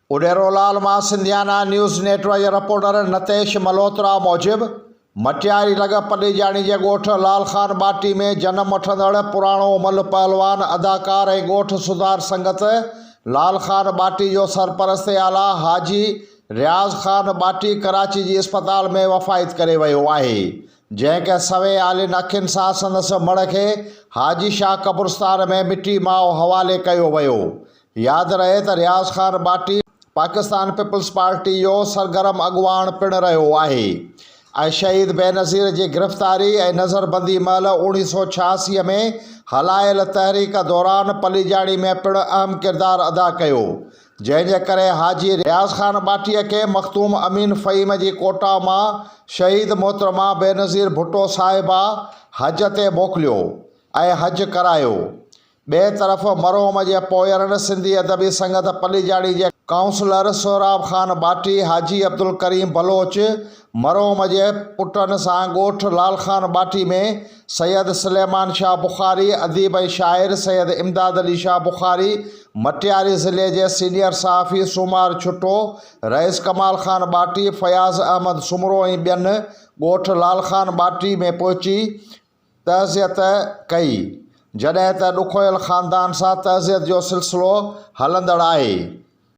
उडेरोलाल मां सिंधियाना news network जे reporter Natesh Malhotra मूजिब मटियारी लॻ पलीजाणी जे ॻोठ लालखान बाटी में जन्म वठंदड़ पुराणो मल पहलवान अदाकार ऐं ॻोठ सुधार संगत लालखान बाटी जो सरपरस्त आला हाजी रियाज़ खान बाटी कराची जी अस्पताल में वफ़ात करे वियो आहे, जंहिंखे सवे आलिन अखियुनि सां संदसि मड़ खे हाजी शाह कब्रिस्तान में मिटी माओ हवाले कयो वियो। यादि रहे त रियाज़ खान बाटी पाकिस्तान पीपल्स पार्टी जो सरगर्म अॻुवाण पिणु रहियो आहे ऐं शहीद बेनज़ीर जी गिरफ़्तारी ऐं नज़रबंदी महिल 1986 में हलायल तहरीक दौरान पलीजाणी में पिणु अहम किरदारु अदा कयो, जंहिंजे करे हाजी रियाज़ खान बाटीअ खे मखतूम अमीन फ़हीम जी कोटा मां शहीद मोहतरमा बेनज़ीर भुट्टो साहिबा हज ते मोकिलियो ऐं हज करायो। ॿिए तरफ़ मरहूम जे पोयरनि सिंधी अदबी संगत पलीजाणी जे काउंसलर सोहराब खान बाटी हाजी अब्दुल करीम बलोच मरहूम जे पुटनि सां ॻोठ लालखान बाटी में सैयद सुलेमान शाह बुखारी अदीब ऐं शाइर सैयद इमदाद अली शाह बुखारी मटियारी ज़िले जे सीनियर सहाफ़ी सुमार छुट्टो रईस कमाल खान बाटी फयाज़ अहमद सुमरो ऐं ॿियनि ॻोठ लालखान बाटी में पहुची तज़ियत कई, जॾहिं त ॾुखोयल ख़ानदान सां तज़ियत जो सिलसिलो हलंदड़ आहे।